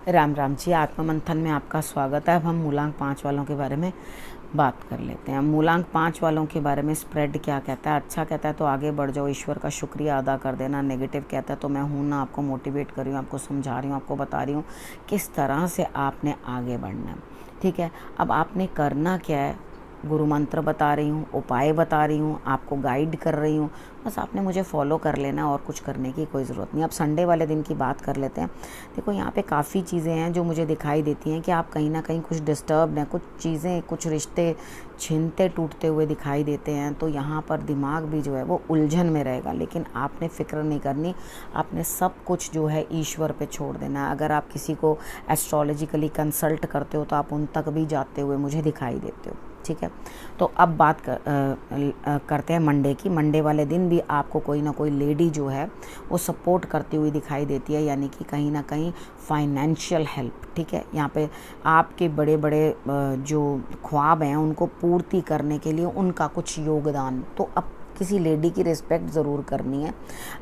राम राम जी। आत्म मंथन में आपका स्वागत है। अब हम मूलांक 5 वालों के बारे में बात कर लेते हैं। मूलांक 5 वालों के बारे में स्प्रेड क्या कहता है? अच्छा कहता है तो आगे बढ़ जाओ, ईश्वर का शुक्रिया अदा कर देना। नेगेटिव कहता है तो मैं हूँ ना, आपको मोटिवेट कर रही हूँ, आपको समझा रही हूँ, आपको बता रही हूँ किस तरह से आपने आगे बढ़ना है। ठीक है, अब आपने करना क्या है, गुरु मंत्र बता रही हूँ, उपाय बता रही हूँ, आपको गाइड कर रही हूँ, बस आपने मुझे फॉलो कर लेना और कुछ करने की कोई ज़रूरत नहीं। अब संडे वाले दिन की बात कर लेते हैं। देखो यहाँ पे काफ़ी चीज़ें हैं जो मुझे दिखाई देती हैं कि आप कहीं ना कहीं कुछ डिस्टर्ब हैं, कुछ चीज़ें, कुछ रिश्ते छिनते टूटते हुए दिखाई देते हैं। तो यहाँ पर दिमाग भी जो है वो उलझन में रहेगा, लेकिन आपने फ़िक्र नहीं करनी। आपने सब कुछ जो है ईश्वर पे छोड़ देना है। अगर आप किसी को एस्ट्रोलॉजिकली कंसल्ट करते हो तो आप उन तक भी जाते हुए मुझे दिखाई देते हो। ठीक है, तो अब बात करते हैं मंडे की। मंडे वाले दिन भी आपको कोई ना कोई लेडी जो है वो सपोर्ट करती हुई दिखाई देती है, यानी कि कहीं ना कहीं फाइनेंशियल हेल्प। ठीक है, यहाँ पे आपके बड़े बड़े जो ख्वाब हैं उनको पूर्ति करने के लिए उनका कुछ योगदान। तो अब किसी लेडी की रिस्पेक्ट ज़रूर करनी है।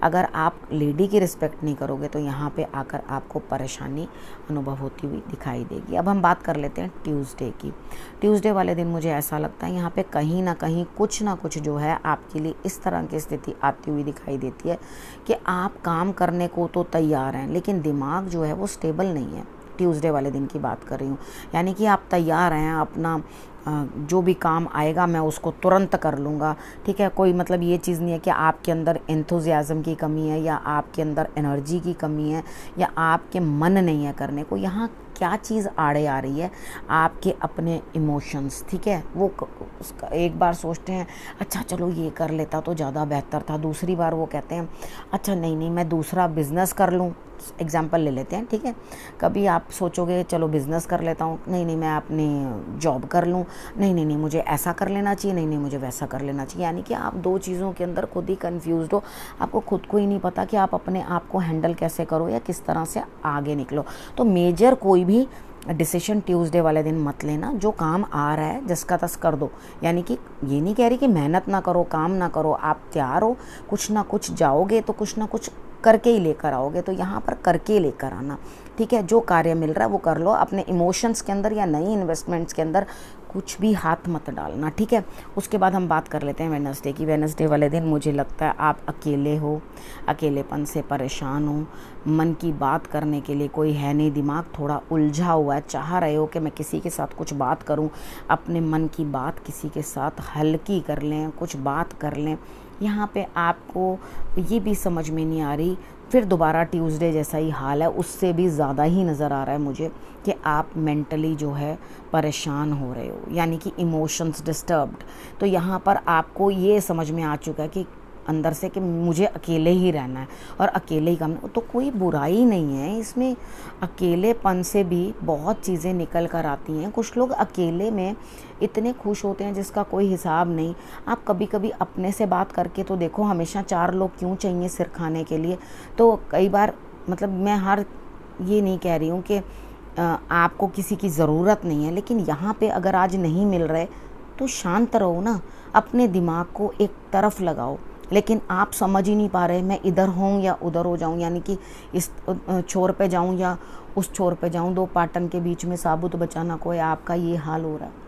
अगर आप लेडी की रिस्पेक्ट नहीं करोगे तो यहाँ पे आकर आपको परेशानी अनुभव होती हुई दिखाई देगी। अब हम बात कर लेते हैं ट्यूसडे की। ट्यूसडे वाले दिन मुझे ऐसा लगता है यहाँ पे कहीं ना कुछ जो है आपके लिए इस तरह की स्थिति आती हुई दिखाई देती है कि आप काम करने को तो तैयार हैं, लेकिन दिमाग जो है वो स्टेबल नहीं है। ट्यूसडे वाले दिन की बात कर रही हूँ, यानी कि आप तैयार हैं, अपना जो भी काम आएगा मैं उसको तुरंत कर लूँगा। ठीक है, कोई मतलब ये चीज़ नहीं है कि आपके अंदर एंथुजियाज़म की कमी है या आपके अंदर एनर्जी की कमी है या आपके मन नहीं है करने को। यहाँ क्या चीज़ आड़े आ रही है? आपके अपने इमोशंस। ठीक है, वो उसका एक बार सोचते हैं अच्छा चलो ये कर लेता तो ज़्यादा बेहतर था, दूसरी बार वो कहते हैं अच्छा नहीं मैं दूसरा बिज़नेस कर लूँ। एग्जाम्पल ले लेते हैं। ठीक है, कभी आप सोचोगे चलो बिज़नेस कर लेता हूँ, नहीं मैं अपनी जॉब कर लूँ, नहीं मुझे ऐसा कर लेना चाहिए, नहीं मुझे वैसा कर लेना चाहिए। यानी कि आप दो चीज़ों के अंदर खुद ही कंफ्यूज हो, आपको खुद को ही नहीं पता कि आप अपने आप को हैंडल कैसे करो या किस तरह से आगे निकलो। तो मेजर कोई भी डिसीजन ट्यूसडे वाले दिन मत लेना। जो काम आ रहा है जिसका तस कर दो, यानी कि ये नहीं कह रही कि मेहनत ना करो, काम ना करो, आप तैयार हो, कुछ ना कुछ जाओगे तो कुछ ना कुछ करके ही लेकर आओगे। तो यहाँ पर करके लेकर आना। ठीक है, जो कार्य मिल रहा है वो कर लो। अपने इमोशंस के अंदर या नई इन्वेस्टमेंट्स के अंदर कुछ भी हाथ मत डालना। ठीक है, उसके बाद हम बात कर लेते हैं वेडनेसडे की। वेडनेसडे वाले दिन मुझे लगता है आप अकेले हो, अकेलेपन से परेशान हो, मन की बात करने के लिए कोई है नहीं, दिमाग थोड़ा उलझा हुआ है, चाह रहे हो कि मैं किसी के साथ कुछ बात करूं, अपने मन की बात किसी के साथ हल्की कर लें, कुछ बात कर लें। यहाँ पे आपको ये भी समझ में नहीं आ रही, फिर दोबारा ट्यूसडे जैसा ही हाल है, उससे भी ज़्यादा ही नज़र आ रहा है मुझे कि आप मेंटली जो है परेशान हो रहे हो, यानी कि इमोशंस डिस्टर्ब्ड। तो यहाँ पर आपको ये समझ में आ चुका है कि अंदर से कि मुझे अकेले ही रहना है और अकेले ही काम। तो कोई बुराई नहीं है इसमें, अकेलेपन से भी बहुत चीज़ें निकल कर आती हैं। कुछ लोग अकेले में इतने खुश होते हैं जिसका कोई हिसाब नहीं। आप कभी कभी अपने से बात करके तो देखो, हमेशा 4 लोग क्यों चाहिए सिर खाने के लिए? तो कई बार मतलब मैं ये नहीं कह रही हूँ कि आपको किसी की ज़रूरत नहीं है, लेकिन यहाँ पे अगर आज नहीं मिल रहे तो शांत रहो ना, अपने दिमाग को एक तरफ लगाओ। लेकिन आप समझ ही नहीं पा रहे मैं इधर हूँ या उधर हो जाऊँ, यानी कि इस छोर पे जाऊँ या उस छोर पे जाऊँ, दो पाटन के बीच में साबुत बचाना कोई। आपका ये हाल हो रहा है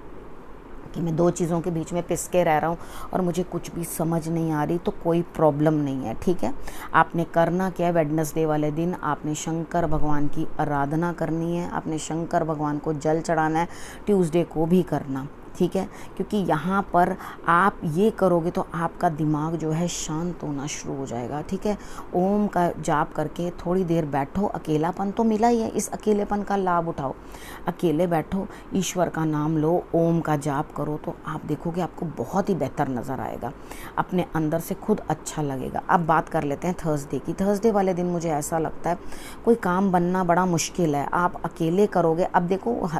कि मैं दो चीज़ों के बीच में पिसके रह रहा हूँ और मुझे कुछ भी समझ नहीं आ रही। तो कोई प्रॉब्लम नहीं है। ठीक है, आपने करना क्या है? वेडनेसडे वाले दिन आपने शंकर भगवान की आराधना करनी है, आपने शंकर भगवान को जल चढ़ाना है। ट्यूसडे को भी करना, ठीक है, क्योंकि यहाँ पर आप ये करोगे तो आपका दिमाग जो है शांत होना शुरू हो जाएगा। ठीक है, ओम का जाप करके थोड़ी देर बैठो। अकेलापन तो मिला ही है, इस अकेलेपन का लाभ उठाओ। अकेले बैठो, ईश्वर का नाम लो, ओम का जाप करो, तो आप देखोगे आपको बहुत ही बेहतर नज़र आएगा, अपने अंदर से खुद अच्छा लगेगा। अब बात कर लेते हैं थर्सडे की। थर्सडे वाले दिन मुझे ऐसा लगता है कोई काम बनना बड़ा मुश्किल है, आप अकेले करोगे। अब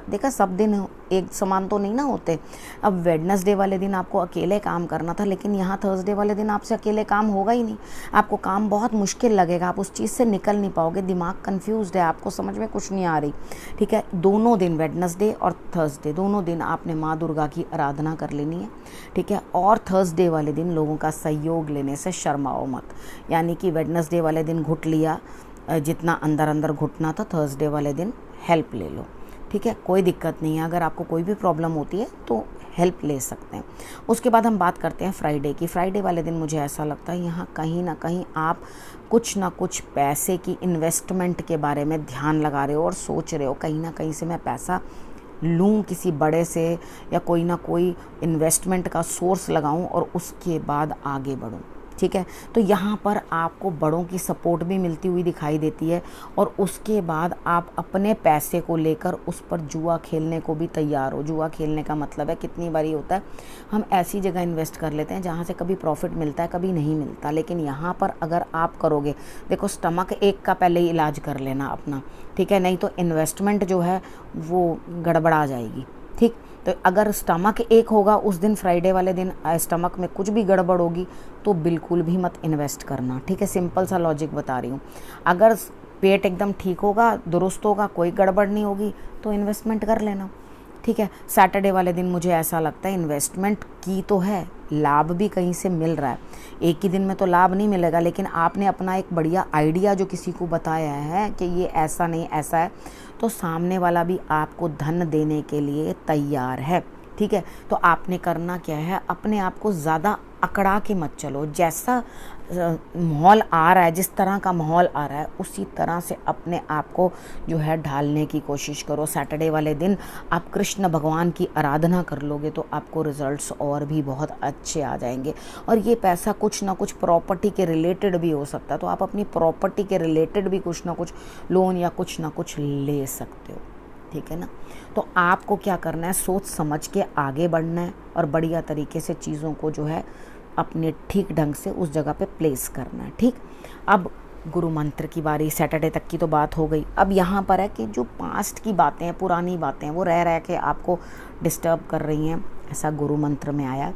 देखा सब दिन एक समान तो नहीं ना होते। अब वेडनेसडे वाले दिन आपको अकेले काम करना था, लेकिन यहाँ थर्सडे वाले दिन आपसे अकेले काम होगा ही नहीं। आपको काम बहुत मुश्किल लगेगा, आप उस चीज़ से निकल नहीं पाओगे, दिमाग कंफ्यूज्ड है, आपको समझ में कुछ नहीं आ रही। ठीक है, दोनों दिन वेडनेसडे और थर्सडे दोनों दिन आपने माँ दुर्गा की आराधना कर लेनी है। ठीक है, और थर्सडे वाले दिन लोगों का सहयोग लेने से शर्माओ मत। यानी कि वेडनेसडे वाले दिन घुट लिया, जितना अंदर अंदर घुटना था थर्सडे वाले दिन हेल्प ले लो, ठीक है, कोई दिक्कत नहीं है। अगर आपको कोई भी प्रॉब्लम होती है तो हेल्प ले सकते हैं। उसके बाद हम बात करते हैं फ्राइडे की। फ्राइडे वाले दिन मुझे ऐसा लगता है यहाँ कहीं ना कहीं आप कुछ ना कुछ पैसे की इन्वेस्टमेंट के बारे में ध्यान लगा रहे हो और सोच रहे हो कहीं ना कहीं से मैं पैसा लूँ किसी बड़े से, या कोई ना कोई इन्वेस्टमेंट का सोर्स लगाऊं और उसके बाद आगे बढ़ूं, ठीक है। तो यहाँ पर आपको बड़ों की सपोर्ट भी मिलती हुई दिखाई देती है और उसके बाद आप अपने पैसे को लेकर उस पर जुआ खेलने को भी तैयार हो। जुआ खेलने का मतलब है, कितनी बारी होता है हम ऐसी जगह इन्वेस्ट कर लेते हैं जहाँ से कभी प्रॉफिट मिलता है कभी नहीं मिलता, लेकिन यहाँ पर अगर आप करोगे, देखो स्टमक एक का पहले ही इलाज कर लेना अपना, ठीक है, नहीं तो इन्वेस्टमेंट जो है वो गड़बड़ा जाएगी, ठीक। तो अगर स्टमक एक होगा उस दिन फ्राइडे वाले दिन स्टमक में कुछ भी गड़बड़ होगी तो बिल्कुल भी मत इन्वेस्ट करना, ठीक है। सिंपल सा लॉजिक बता रही हूँ। अगर पेट एकदम ठीक होगा, दुरुस्त होगा, कोई गड़बड़ नहीं होगी तो इन्वेस्टमेंट कर लेना, ठीक है। सैटरडे वाले दिन मुझे ऐसा लगता है इन्वेस्टमेंट की तो है, लाभ भी कहीं से मिल रहा है। एक ही दिन में तो लाभ नहीं मिलेगा, लेकिन आपने अपना एक बढ़िया आइडिया जो किसी को बताया है कि ये ऐसा नहीं ऐसा है, तो सामने वाला भी आपको धन देने के लिए तैयार है, ठीक है। तो आपने करना क्या है, अपने आप को ज़्यादा अकड़ा के मत चलो। जैसा माहौल आ रहा है, जिस तरह का माहौल आ रहा है उसी तरह से अपने आप को जो है ढालने की कोशिश करो। सैटरडे वाले दिन आप कृष्ण भगवान की आराधना कर लोगे तो आपको रिजल्ट्स और भी बहुत अच्छे आ जाएंगे। और ये पैसा कुछ ना कुछ प्रॉपर्टी के रिलेटेड भी हो सकता है, तो आप अपनी प्रॉपर्टी के रिलेटेड भी कुछ ना कुछ लोन या कुछ ना कुछ ले सकते हो, ठीक है ना। तो आपको क्या करना है, सोच समझ के आगे बढ़ना है और बढ़िया तरीके से चीज़ों को जो है अपने ठीक ढंग से उस जगह पे प्लेस करना है, ठीक। अब गुरु मंत्र की बारी, सैटरडे तक की तो बात हो गई। अब यहाँ पर है कि जो पास्ट की बातें हैं, पुरानी बातें हैं, वो रह रह के आपको डिस्टर्ब कर रही हैं, ऐसा गुरु मंत्र में आया।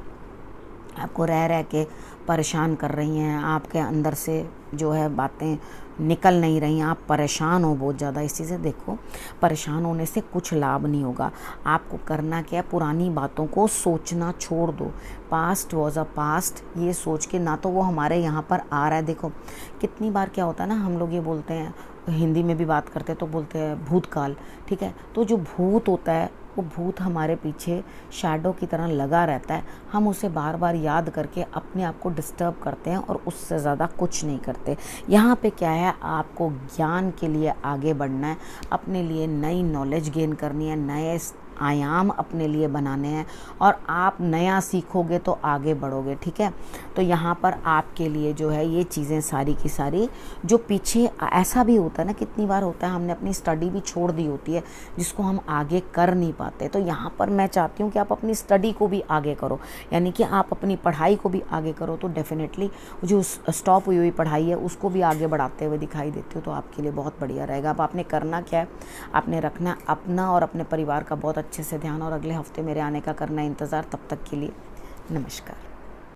आपको रह रह के परेशान कर रही हैं, आपके अंदर से जो है बातें निकल नहीं रही, आप परेशान हो बहुत ज़्यादा इसी से। देखो परेशान होने से कुछ लाभ नहीं होगा। आपको करना क्या है, पुरानी बातों को सोचना छोड़ दो। पास्ट वॉज अ पास्ट, ये सोच के ना तो वो हमारे यहाँ पर आ रहा है। देखो कितनी बार क्या होता है ना, हम लोग ये बोलते हैं, हिंदी में भी बात करते हैं तो बोलते हैं भूतकाल, ठीक है। तो जो भूत होता है वो भूत हमारे पीछे शैडो की तरह लगा रहता है, हम उसे बार बार याद करके अपने आप को डिस्टर्ब करते हैं और उससे ज़्यादा कुछ नहीं करते। यहाँ पे क्या है, आपको ज्ञान के लिए आगे बढ़ना है, अपने लिए नई नॉलेज गेन करनी है, नए आयाम अपने लिए बनाने हैं और आप नया सीखोगे तो आगे बढ़ोगे, ठीक है। तो यहाँ पर आपके लिए जो है ये चीज़ें सारी की सारी जो पीछे, ऐसा भी होता है ना, कितनी बार होता है हमने अपनी स्टडी भी छोड़ दी होती है जिसको हम आगे कर नहीं पाते। तो यहाँ पर मैं चाहती हूँ कि आप अपनी स्टडी को भी आगे करो, यानी कि आप अपनी पढ़ाई को भी आगे करो। तो डेफिनेटली जो स्टॉप हुई हुई पढ़ाई है उसको भी आगे बढ़ाते हुए दिखाई देते हो तो आपके लिए बहुत बढ़िया रहेगा। अब आपने करना क्या है, आपने रखना अपना और अपने परिवार का बहुत अच्छे से ध्यान और अगले हफ्ते मेरे आने का करना इंतज़ार। तब तक के लिए नमस्कार।